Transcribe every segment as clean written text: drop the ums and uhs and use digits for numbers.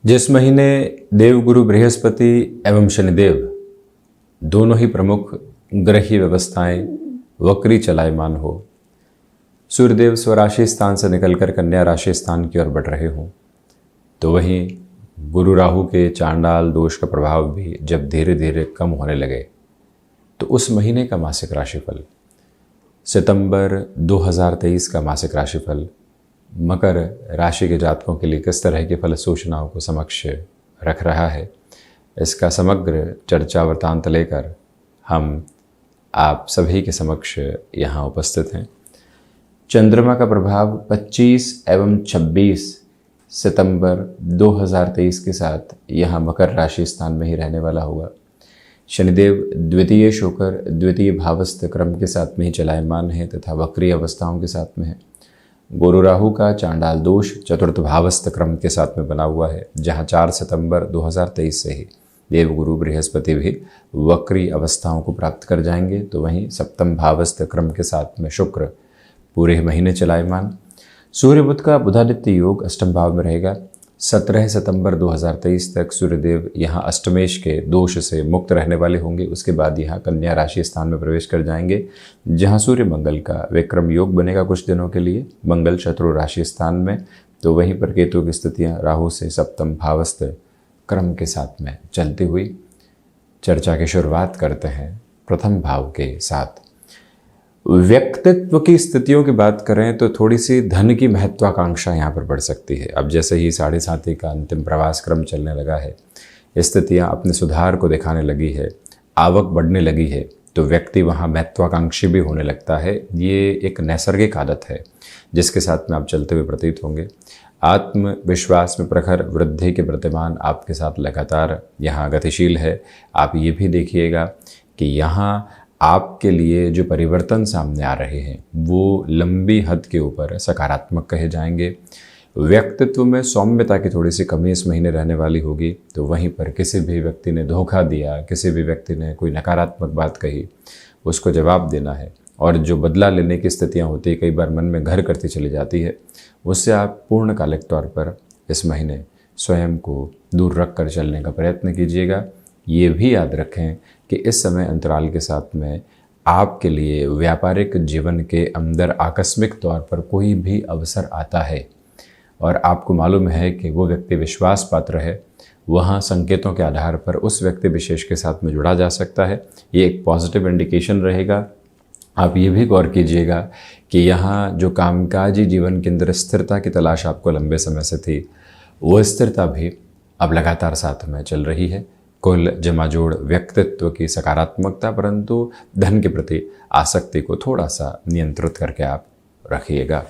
जिस महीने देवगुरु बृहस्पति एवं शनिदेव दोनों ही प्रमुख ग्रही व्यवस्थाएं वक्री चलायमान हो, सूर्यदेव स्वराशि स्थान से निकलकर कन्या राशि स्थान की ओर बढ़ रहे हों, तो वहीं गुरु राहु के चांडाल दोष का प्रभाव भी जब धीरे धीरे कम होने लगे, तो उस महीने का मासिक राशिफल, सितंबर 2023 का मासिक राशिफल मकर राशि के जातकों के लिए किस तरह की फल सूचनाओं को समक्ष रख रहा है, इसका समग्र चर्चा वृत्तांत लेकर हम आप सभी के समक्ष यहाँ उपस्थित हैं। चंद्रमा का प्रभाव 25 एवं 26 सितंबर 2023 के साथ यहाँ मकर राशि स्थान में ही रहने वाला होगा। शनिदेव द्वितीय होकर द्वितीय भावस्थ क्रम के साथ में ही चलायमान है तथा वक्री अवस्थाओं के साथ में है। गुरु राहु का चांडाल दोष चतुर्थ भावस्थ क्रम के साथ में बना हुआ है, जहाँ 4 सितंबर 2023 से ही देवगुरु बृहस्पति भी वक्री अवस्थाओं को प्राप्त कर जाएंगे, तो वहीं सप्तम भावस्थ क्रम के साथ में शुक्र पूरे महीने चलायमान। सूर्य बुध का बुधादित्य योग अष्टम भाव में रहेगा। 17 सितंबर 2023 तक सूर्यदेव यहाँ अष्टमेश के दोष से मुक्त रहने वाले होंगे। उसके बाद यहाँ कन्या राशि स्थान में प्रवेश कर जाएंगे, जहाँ सूर्य मंगल का विक्रम योग बनेगा कुछ दिनों के लिए, मंगल शत्रु राशि स्थान में। तो वहीं पर केतु की स्थितियाँ राहु से सप्तम भावस्थ क्रम के साथ में चलती हुई। चर्चा की शुरुआत करते हैं प्रथम भाव के साथ। व्यक्तित्व की स्थितियों की बात करें तो थोड़ी सी धन की महत्वाकांक्षा यहाँ पर बढ़ सकती है। अब जैसे ही 7.5 का अंतिम प्रवास क्रम चलने लगा है, स्थितियाँ अपने सुधार को दिखाने लगी है, आवक बढ़ने लगी है, तो व्यक्ति वहाँ महत्वाकांक्षी भी होने लगता है। ये एक नैसर्गिक आदत है जिसके साथ में आप चलते हुए प्रतीत होंगे। आत्मविश्वास में प्रखर वृद्धि के प्रतिमान आपके साथ लगातार यहाँ गतिशील है। आप ये भी देखिएगा कि यहाँ आपके लिए जो परिवर्तन सामने आ रहे हैं वो लंबी हद के ऊपर सकारात्मक कहे जाएंगे। व्यक्तित्व में सौम्यता की थोड़ी सी कमी इस महीने रहने वाली होगी, तो वहीं पर किसी भी व्यक्ति ने धोखा दिया, किसी भी व्यक्ति ने कोई नकारात्मक बात कही, उसको जवाब देना है। और जो बदला लेने की स्थितियाँ होती है, कई बार मन में घर करती चली जाती है, उससे आप पूर्णकालिक तौर पर इस महीने स्वयं को दूर रख कर चलने का प्रयत्न कीजिएगा। ये भी याद रखें कि इस समय अंतराल के साथ में आपके लिए व्यापारिक जीवन के अंदर आकस्मिक तौर पर कोई भी अवसर आता है और आपको मालूम है कि वो व्यक्ति विश्वास पात्र है, वहाँ संकेतों के आधार पर उस व्यक्ति विशेष के साथ में जुड़ा जा सकता है। ये एक पॉजिटिव इंडिकेशन रहेगा। आप ये भी गौर कीजिएगा कि यहाँ जो कामकाजी जीवन के अंदर स्थिरता की तलाश आपको लंबे समय से थी, वो स्थिरता भी अब लगातार साथ में चल रही है। कुल जमाजोड़ व्यक्तित्व की सकारात्मकता, परंतु धन के प्रति आसक्ति को थोड़ा सा नियंत्रित करके आप रखिएगा।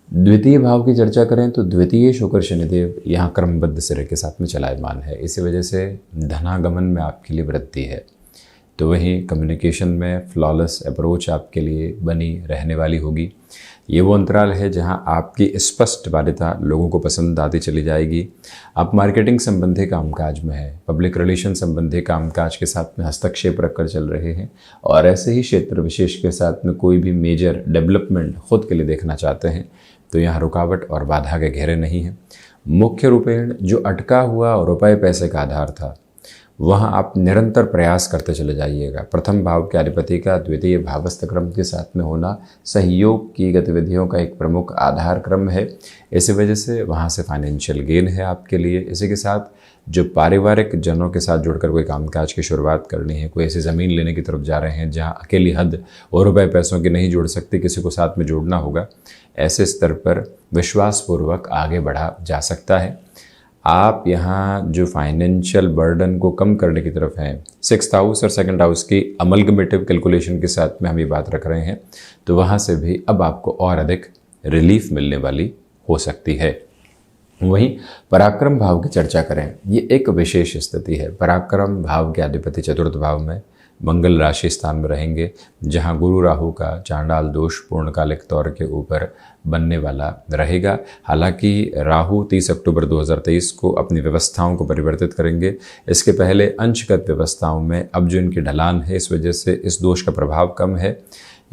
द्वितीय भाव की चर्चा करें तो द्वितीय शुक्र शनिदेव यहाँ क्रमबद्ध सिरे के साथ में चलायमान है। इसी वजह से धनागमन में आपके लिए वृद्धि है। तो वहीं कम्युनिकेशन में फ्लॉलेस अप्रोच आपके लिए बनी रहने वाली होगी। ये वो अंतराल है जहां आपकी स्पष्ट बाध्यता लोगों को पसंद आती चली जाएगी। आप मार्केटिंग संबंधी कामकाज में हैं, पब्लिक रिलेशन संबंधी कामकाज के साथ में हस्तक्षेप रखकर चल रहे हैं और ऐसे ही क्षेत्र विशेष के साथ में कोई भी मेजर डेवलपमेंट खुद के लिए देखना चाहते हैं, तो यहाँ रुकावट और बाधा के घेरे नहीं हैं। मुख्य रूपेण जो अटका हुआ रुपये पैसे का आधार था, वहाँ आप निरंतर प्रयास करते चले जाइएगा। प्रथम भाव के अधिपति का द्वितीय भावस्थ क्रम के साथ में होना सहयोग की गतिविधियों का एक प्रमुख आधार क्रम है। इसी वजह से वहाँ से फाइनेंशियल गेन है आपके लिए। इसी के साथ जो पारिवारिक जनों के साथ जुड़कर कोई कामकाज की शुरुआत करनी है, कोई ऐसी ज़मीन लेने की तरफ जा रहे हैं जहाँ अकेली हद और रुपये पैसों की नहीं जोड़ सकती, किसी को साथ में जोड़ना होगा, ऐसे स्तर पर विश्वासपूर्वक आगे बढ़ा जा सकता है। आप यहाँ जो फाइनेंशियल बर्डन को कम करने की तरफ हैं, 6th हाउस और 2nd हाउस की अमलगमेटिव कैलकुलेशन के साथ में हम ये बात रख रहे हैं, तो वहाँ से भी अब आपको और अधिक रिलीफ मिलने वाली हो सकती है। वहीं पराक्रम भाव की चर्चा करें, ये एक विशेष स्थिति है। पराक्रम भाव के अधिपति चतुर्थ भाव में मंगल राशि स्थान में रहेंगे, जहां गुरु राहु का चांडाल दोष पूर्णकालिक तौर के ऊपर बनने वाला रहेगा। हालांकि राहु 30 अक्टूबर 2023 को अपनी व्यवस्थाओं को परिवर्तित करेंगे। इसके पहले अंशगत व्यवस्थाओं में अब जो इनकी ढलान है, इस वजह से इस दोष का प्रभाव कम है।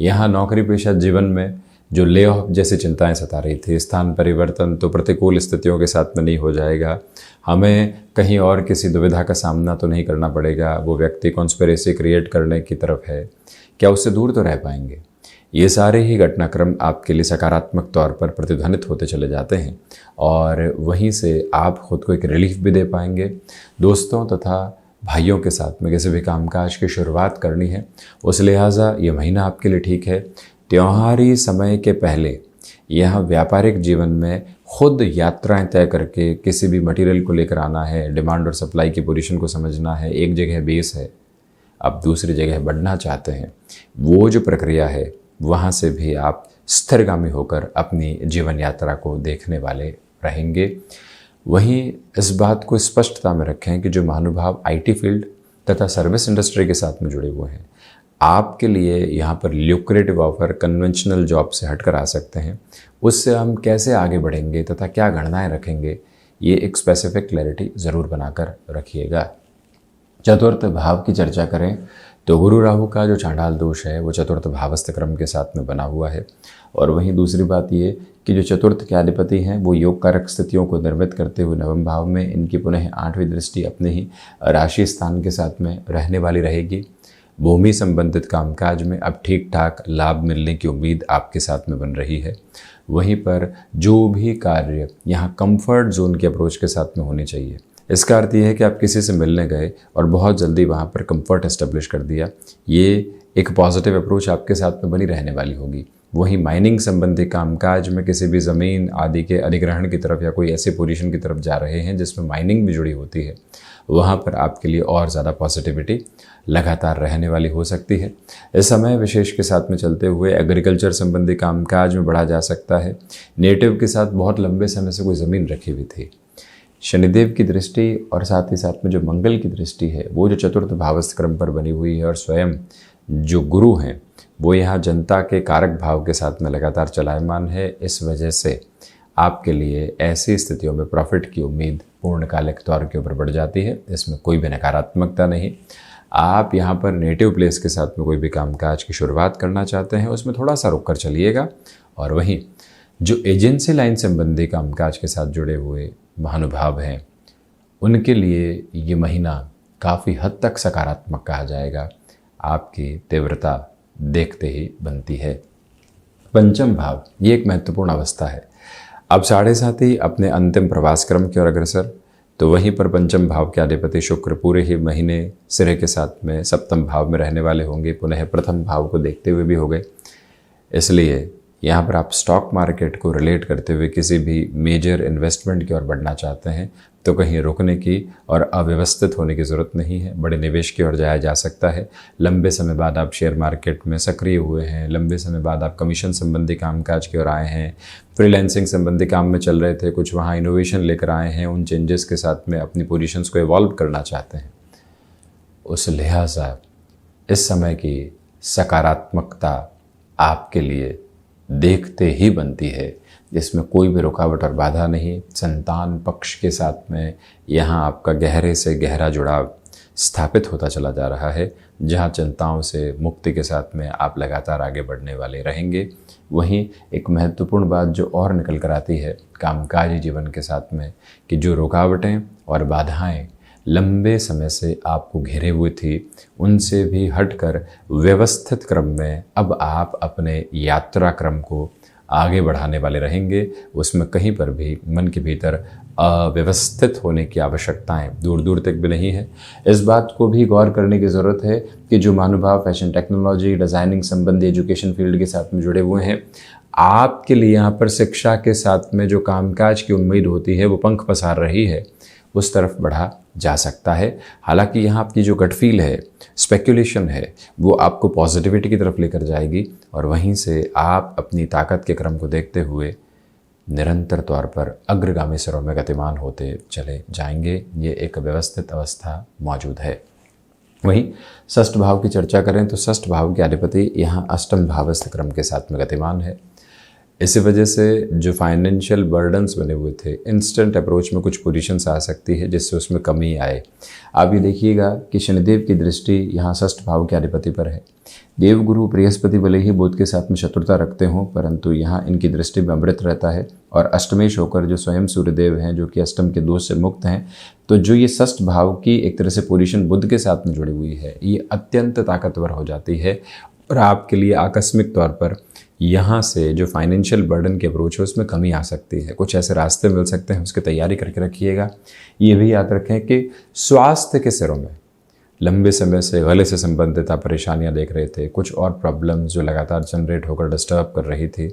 यहाँ नौकरी पेशा जीवन में जो ले ऑफ जैसी चिंताएं सता रही थी, स्थान परिवर्तन तो प्रतिकूल स्थितियों के साथ में नहीं हो जाएगा, हमें कहीं और किसी दुविधा का सामना तो नहीं करना पड़ेगा, वो व्यक्ति कॉन्स्पिरेसी क्रिएट करने की तरफ है, क्या उससे दूर तो रह पाएंगे। ये सारे ही घटनाक्रम आपके लिए सकारात्मक तौर पर प्रतिध्वनित होते चले जाते हैं और वहीं से आप खुद को एक रिलीफ भी दे पाएंगे। दोस्तों तथा भाइयों के साथ में किसी भी कामकाज की शुरुआत करनी है, उस लिहाजा ये महीना आपके लिए ठीक है। त्योहारी समय के पहले यह व्यापारिक जीवन में खुद यात्राएं तय करके किसी भी मटेरियल को लेकर आना है, डिमांड और सप्लाई की पोजीशन को समझना है, एक जगह बेस है, आप दूसरी जगह बढ़ना चाहते हैं, वो जो प्रक्रिया है वहाँ से भी आप स्थिरगामी होकर अपनी जीवन यात्रा को देखने वाले रहेंगे। वहीं इस बात को स्पष्टता में रखें कि जो महानुभाव आईटी फील्ड तथा सर्विस इंडस्ट्री के साथ में जुड़े हुए हैं, आपके लिए यहाँ पर ल्यूक्रेटिव ऑफर कन्वेंशनल जॉब से हटकर आ सकते हैं। उससे हम कैसे आगे बढ़ेंगे तथा क्या गणनाएं रखेंगे, ये एक स्पेसिफिक क्लैरिटी ज़रूर बनाकर रखिएगा। चतुर्थ भाव की चर्चा करें तो गुरु राहु का जो चांडाल दोष है वो चतुर्थ भावस्थ क्रम के साथ में बना हुआ है। और वहीं दूसरी बात ये कि जो चतुर्थ के अधिपति हैं वो योग कारक स्थितियों को निर्मित करते हुए नवम भाव में, इनकी पुनः 8वीं दृष्टि अपने ही राशि स्थान के साथ में रहने वाली रहेगी। भूमि संबंधित कामकाज में अब ठीक ठाक लाभ मिलने की उम्मीद आपके साथ में बन रही है। वहीं पर जो भी कार्य यहाँ कंफर्ट जोन के अप्रोच के साथ में होने चाहिए, इसका अर्थ ये है कि आप किसी से मिलने गए और बहुत जल्दी वहाँ पर कंफर्ट एस्टेब्लिश कर दिया, ये एक पॉजिटिव अप्रोच आपके साथ में बनी रहने वाली होगी। वहीं माइनिंग संबंधी कामकाज में किसी भी ज़मीन आदि के अधिग्रहण की तरफ या कोई ऐसी पोजीशन की तरफ जा रहे हैं जिसमें माइनिंग भी जुड़ी होती है, वहाँ पर आपके लिए और ज़्यादा पॉजिटिविटी लगातार रहने वाली हो सकती है। इस समय विशेष के साथ में चलते हुए एग्रीकल्चर संबंधी कामकाज में बढ़ा जा सकता है। नेटिव के साथ बहुत लंबे समय से कोई ज़मीन रखी हुई थी, शनिदेव की दृष्टि और साथ ही साथ में जो मंगल की दृष्टि है वो जो चतुर्थ भावस्थ क्रम पर बनी हुई है, और स्वयं जो गुरु हैं वो यहाँ जनता के कारक भाव के साथ में लगातार चलायमान है। इस वजह से आपके लिए ऐसी स्थितियों में प्रॉफिट की उम्मीद पूर्णकालिक तौर के ऊपर बढ़ जाती है, इसमें कोई भी नकारात्मकता नहीं। आप यहाँ पर नेटिव प्लेस के साथ में कोई भी कामकाज की शुरुआत करना चाहते हैं, उसमें थोड़ा सा रुक कर चलिएगा। और वहीं जो एजेंसी लाइन संबंधी कामकाज के साथ जुड़े हुए महानुभाव हैं, उनके लिए ये महीना काफ़ी हद तक सकारात्मक कहा जाएगा। आपकी तीव्रता देखते ही बनती है। पंचम भाव ये एक महत्वपूर्ण अवस्था है। अब 7.5 अपने अंतिम प्रवास क्रम की ओर अग्रसर, तो वहीं पर पंचम भाव के अधिपति शुक्र पूरे ही महीने सिरे के साथ में सप्तम भाव में रहने वाले होंगे, पुनः प्रथम भाव को देखते हुए भी हो गए। इसलिए यहाँ पर आप स्टॉक मार्केट को रिलेट करते हुए किसी भी मेजर इन्वेस्टमेंट की ओर बढ़ना चाहते हैं तो कहीं रुकने की और अव्यवस्थित होने की ज़रूरत नहीं है, बड़े निवेश की ओर जाया जा सकता है। लंबे समय बाद आप शेयर मार्केट में सक्रिय हुए हैं, लंबे समय बाद आप कमीशन संबंधी कामकाज की ओर आए हैं, फ्रीलांसिंग संबंधी काम में चल रहे थे, कुछ वहाँ इनोवेशन लेकर आए हैं, उन चेंजेस के साथ में अपनी पोजीशंस को इवॉल्व करना चाहते हैं। उस लिहाजा इस समय की सकारात्मकता आपके लिए देखते ही बनती है, जिसमें कोई भी रुकावट और बाधा नहीं। संतान पक्ष के साथ में यहाँ आपका गहरे से गहरा जुड़ाव स्थापित होता चला जा रहा है, जहाँ चिंताओं से मुक्ति के साथ में आप लगातार आगे बढ़ने वाले रहेंगे। वहीं एक महत्वपूर्ण बात जो और निकल कर आती है कामकाजी जीवन के साथ में, कि जो रुकावटें और बाधाएं लंबे समय से आपको घेरे हुए थी, उनसे भी हटकर व्यवस्थित क्रम में अब आप अपने यात्रा क्रम को आगे बढ़ाने वाले रहेंगे। उसमें कहीं पर भी मन के भीतर अव्यवस्थित होने की आवश्यकताएं दूर दूर तक भी नहीं है। इस बात को भी गौर करने की ज़रूरत है कि जो महानुभाव फैशन टेक्नोलॉजी डिज़ाइनिंग संबंधी एजुकेशन फील्ड के साथ में जुड़े हुए हैं, आपके लिए यहाँ पर शिक्षा के साथ में जो कामकाज की उम्मीद होती है वो पंख पसार रही है, उस तरफ बढ़ा जा सकता है। हालांकि यहाँ आपकी जो गट फील है, स्पेक्युलेशन है, वो आपको पॉजिटिविटी की तरफ लेकर जाएगी और वहीं से आप अपनी ताकत के क्रम को देखते हुए निरंतर तौर पर अग्रगामी स्तरों में गतिमान होते चले जाएंगे। ये एक व्यवस्थित अवस्था मौजूद है। वहीं षष्ठ भाव की चर्चा करें तो षष्ठ भाव के अधिपति यहाँ अष्टम भावस्थ क्रम के साथ में गतिमान है। इसी वजह से जो फाइनेंशियल बर्डन्स बने हुए थे, इंस्टेंट अप्रोच में कुछ पोजीशंस आ सकती है जिससे उसमें कमी आए। आप ये देखिएगा कि शनिदेव की दृष्टि यहाँ षष्ठ भाव के अधिपति पर है, देवगुरु बृहस्पति भले ही बुध के साथ में शत्रुता रखते हों, परंतु यहाँ इनकी दृष्टि में अमृत रहता है और अष्टमेश होकर जो स्वयं सूर्यदेव हैं, जो कि अष्टम के दोष से मुक्त हैं, तो जो ये षष्ठ भाव की एक तरह से पोजीशन बुध के साथ में जुड़ी हुई है, ये अत्यंत ताकतवर हो जाती है और आपके लिए आकस्मिक तौर पर यहाँ से जो फाइनेंशियल बर्डन की अप्रोच है उसमें कमी आ सकती है। कुछ ऐसे रास्ते मिल सकते हैं, उसकी तैयारी करके रखिएगा। ये भी याद रखें कि स्वास्थ्य के सिरों में लंबे समय से गले से संबंधित आप परेशानियाँ देख रहे थे, कुछ और प्रॉब्लम्स जो लगातार जनरेट होकर डिस्टर्ब कर रही थी,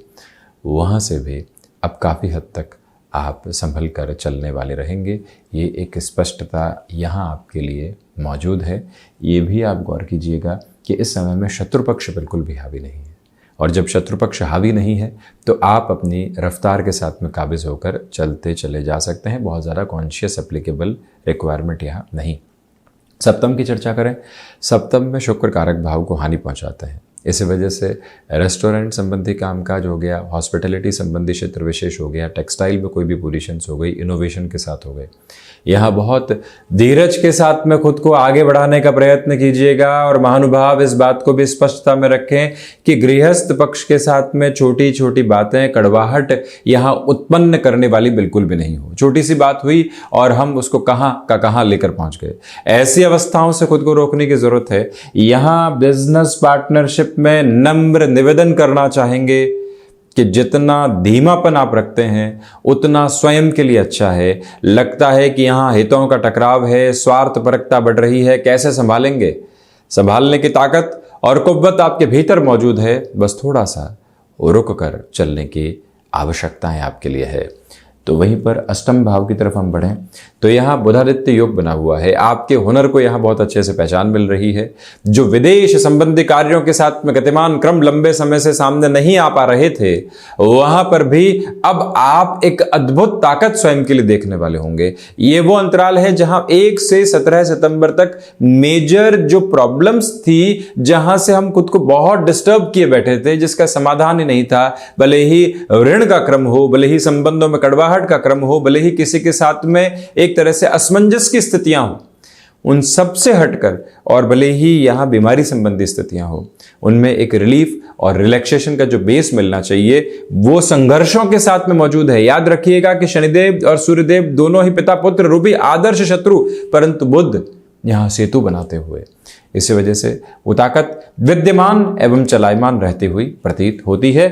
वहाँ से भी अब काफ़ी हद तक आप संभल कर चलने वाले रहेंगे। ये एक स्पष्टता यहाँ आपके लिए मौजूद है। ये भी आप गौर कीजिएगा कि इस समय में शत्रु पक्ष बिल्कुल भी हावी नहीं है, और जब शत्रु पक्ष हावी नहीं है तो आप अपनी रफ्तार के साथ में काबिज होकर चलते चले जा सकते हैं। बहुत ज़्यादा कॉन्शियस एप्लीकेबल रिक्वायरमेंट यहाँ नहीं। सप्तम की चर्चा करें, सप्तम में शुक्र कारक भाव को हानि पहुंचाते हैं। इस वजह से रेस्टोरेंट संबंधी कामकाज हो गया, हॉस्पिटैलिटी संबंधी क्षेत्र विशेष हो गया, टेक्सटाइल में कोई भी पोजीशंस हो गई, इनोवेशन के साथ हो गए। यहाँ बहुत धीरज के साथ में खुद को आगे बढ़ाने का प्रयत्न कीजिएगा और महानुभाव इस बात को भी स्पष्टता में रखें कि गृहस्थ पक्ष के साथ में छोटी छोटी बातें कड़वाहट यहाँ उत्पन्न करने वाली बिल्कुल भी नहीं हो। छोटी सी बात हुई और हम उसको कहाँ का कहाँ लेकर पहुँच गए। ऐसी अवस्थाओं से खुद को रोकने की जरूरत है। यहाँ बिजनेस पार्टनरशिप में नम्र निवेदन करना चाहेंगे कि जितना धीमापन आप रखते हैं उतना स्वयं के लिए अच्छा है। लगता है कि यहाँ हितों का टकराव है, स्वार्थपरकता बढ़ रही है, कैसे संभालेंगे? संभालने की ताकत और कुव्वत आपके भीतर मौजूद है, बस थोड़ा सा रुक कर चलने की आवश्यकताएं आपके लिए है। तो वहीं पर अष्टम भाव की तरफ हम बढ़ें तो यहाँ बुधादित्य योग बना हुआ है। आपके हुनर को यहाँ बहुत अच्छे से पहचान मिल रही है। जो विदेश संबंधी कार्यों के साथ में गतिमान क्रम लंबे समय से सामने नहीं आ पा रहे थे, वहां पर भी अब आप एक अद्भुत ताकत स्वयं के लिए देखने वाले होंगे। ये वो अंतराल है जहां 1 से 17 सितंबर तक मेजर जो प्रॉब्लम्स थी, जहां से हम खुद को बहुत डिस्टर्ब किए बैठे थे, जिसका समाधान ही नहीं था। भले ही ऋण का क्रम हो, भले ही संबंधों में कड़वाहट का क्रम हो, भले ही किसी के साथ में एक तरह से असमंजस की स्थितियां हो, उन सब से हटकर, और भले ही यहां बीमारी संबंधी स्थितियां हो, उनमें एक रिलीफ और रिलैक्सेशन का जो बेस मिलना चाहिए वो संघर्षों के साथ में मौजूद है। याद रखिएगा कि शनिदेव और सूर्यदेव दोनों ही पिता पुत्र रूपी आदर्श शत्रु, परंतु बुध यहां सेतु बनाते हुए, इसी वजह से वो ताकत विद्यमान एवं चलायमान रहती हुई प्रतीत होती है।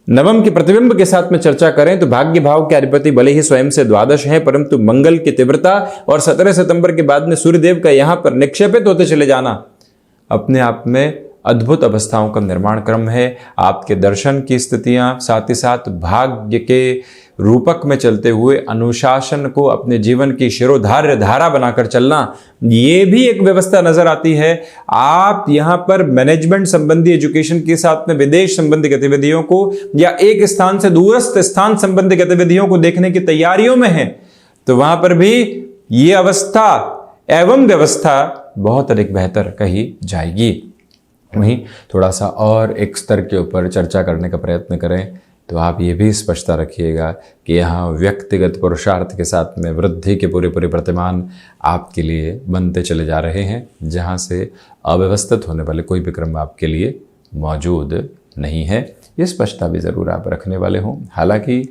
नवम के प्रतिबिंब के साथ में चर्चा करें तो भाग्य भाव के अधिपति भले ही स्वयं से द्वादश हैं, परंतु मंगल की तीव्रता और 17 सितंबर के बाद में सूर्यदेव का यहां पर निक्षेपित होते चले जाना अपने आप में अद्भुत अवस्थाओं का निर्माण क्रम है। आपके दर्शन की स्थितियां, साथ ही साथ भाग्य के रूपक में चलते हुए अनुशासन को अपने जीवन की शिरोधार्य धारा बनाकर चलना, ये भी एक व्यवस्था नजर आती है। आप यहाँ पर मैनेजमेंट संबंधी एजुकेशन के साथ में विदेश संबंधी गतिविधियों को या एक स्थान से दूरस्थ स्थान संबंधी गतिविधियों को देखने की तैयारियों में हैं, तो वहां पर भी ये अवस्था एवं व्यवस्था बहुत अधिक बेहतर कही जाएगी। वहीं थोड़ा सा और एक स्तर के ऊपर चर्चा करने का प्रयत्न करें तो आप ये भी स्पष्टता रखिएगा कि यहाँ व्यक्तिगत पुरुषार्थ के साथ में वृद्धि के पूरे प्रतिमान आपके लिए बनते चले जा रहे हैं, जहाँ से अव्यवस्थित होने वाले कोई भी क्रम आपके लिए मौजूद नहीं है। ये स्पष्टता भी ज़रूर आप रखने वाले हों। हालांकि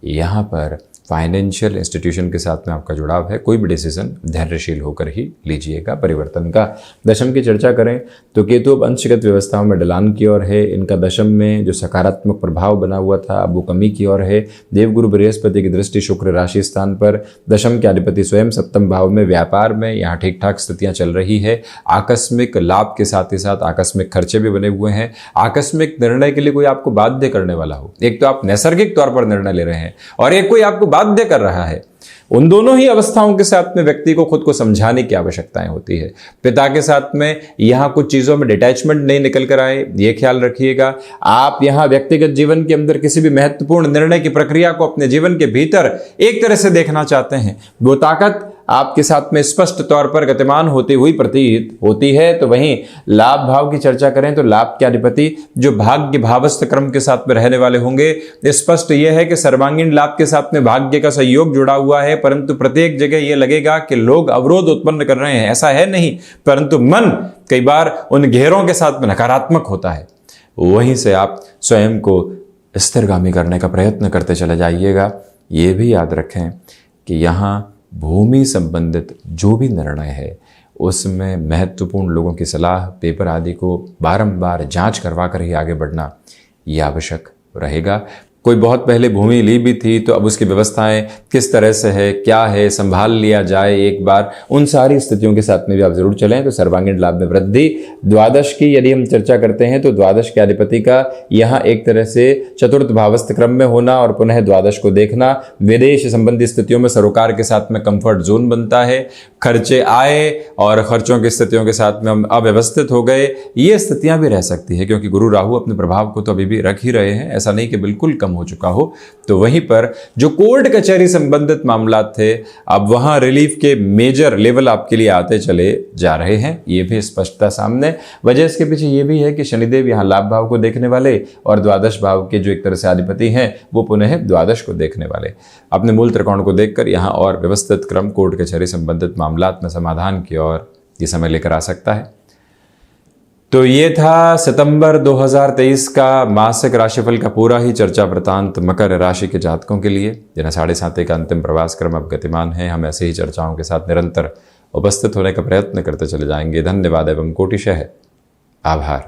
यहाँ पर फाइनेंशियल इंस्टीट्यूशन के साथ में आपका जुड़ाव है, कोई भी डिसीजन धैर्यशील होकर ही लीजिएगा परिवर्तन का। दशम की चर्चा करें तो केतु अब अंशगत व्यवस्थाओं में ढलान की ओर है। इनका दशम में जो सकारात्मक प्रभाव बना हुआ था अब वो कमी की ओर है। देवगुरु बृहस्पति की दृष्टि शुक्र राशि स्थान पर, दशम के अधिपति स्वयं सप्तम भाव में, व्यापार में यहाँ ठीक ठाक स्थितियाँ चल रही है। आकस्मिक लाभ के साथ ही साथ आकस्मिक खर्चे भी बने हुए हैं। आकस्मिक निर्णय के लिए कोई आपको बाध्य करने वाला हो, एक तो आप नैसर्गिक तौर पर निर्णय ले रहे हैं और एक कोई आपको बाध्य कर रहा है, उन दोनों ही अवस्थाओं के साथ में व्यक्ति को खुद को समझाने की आवश्यकताएं होती है। पिता के साथ में यहां कुछ चीजों में डिटैचमेंट नहीं निकल कर आए, ये ख्याल रखिएगा। आप यहां व्यक्तिगत जीवन के अंदर किसी भी महत्वपूर्ण निर्णय की प्रक्रिया को अपने जीवन के भीतर एक तरह से देखना चाहते हैं, वो ताकत आपके साथ में स्पष्ट तौर पर गतिमान होती हुई प्रतीत होती है। तो वहीं लाभ भाव की चर्चा करें तो लाभ के अधिपति जो भाग्य भावस्थ क्रम के साथ में रहने वाले होंगे, स्पष्ट यह है कि सर्वांगीण लाभ के साथ में भाग्य का सहयोग जुड़ा हुआ है, परंतु प्रत्येक जगह यह लगेगा कि लोग अवरोध उत्पन्न कर रहे हैं, ऐसा है नहीं, परंतु मन कई बार उन घेरों के साथ में नकारात्मक होता है। वहीं से आप स्वयं को स्थिरगामी करने का प्रयत्न करते चले जाइएगा। ये भी याद रखें कि यहाँ भूमि संबंधित जो भी निर्णय है उसमें महत्वपूर्ण लोगों की सलाह, पेपर आदि को बारंबार जांच करवा कर ही आगे बढ़ना ये आवश्यक रहेगा। कोई बहुत पहले भूमि ली भी थी तो अब उसकी व्यवस्थाएं किस तरह से है, क्या है, संभाल लिया जाए एक बार, उन सारी स्थितियों के साथ में भी आप जरूर चलें। तो सर्वांगीण लाभ में वृद्धि। द्वादश की यदि हम चर्चा करते हैं तो द्वादश के अधिपति का यहाँ एक तरह से चतुर्थ भावस्थ क्रम में होना और पुनः द्वादश को देखना, विदेश संबंधी स्थितियों में सरोकार के साथ में कंफर्ट जोन बनता है, खर्चे आए और खर्चों की स्थितियों के साथ में हम अव्यवस्थित हो गए, ये स्थितियां भी रह सकती है, क्योंकि गुरु राहु अपने प्रभाव को तो अभी भी रख ही रहे हैं, ऐसा नहीं कि बिल्कुल कम हो चुका हो। तो वहीं पर जो कोर्ट कचहरी संबंधित मामला थे, अब वहां रिलीफ के मेजर लेवल आपके लिए आते चले जा रहे हैं, ये भी स्पष्टता सामने। वजह इसके पीछे ये भी है कि शनिदेव यहाँ लाभ भाव को देखने वाले और द्वादश भाव के जो एक तरह से अधिपति हैं वो पुनः द्वादश को देखने वाले अपने मूल त्रिकोण को देखकर यहाँ और व्यवस्थित क्रम कोर्ट कचहरी संबंधित मामलात में समाधान की ओर ये समय लेकर आ सकता है। तो ये था सितंबर 2023 का मासिक राशिफल का पूरा ही चर्चा वृतांत मकर राशि के जातकों के लिए, जिन्हें 7.5 का अंतिम प्रवास क्रम अब गतिमान है। हम ऐसे ही चर्चाओं के साथ निरंतर उपस्थित होने का प्रयत्न करते चले जाएंगे। धन्यवाद एवं कोटिशः आभार।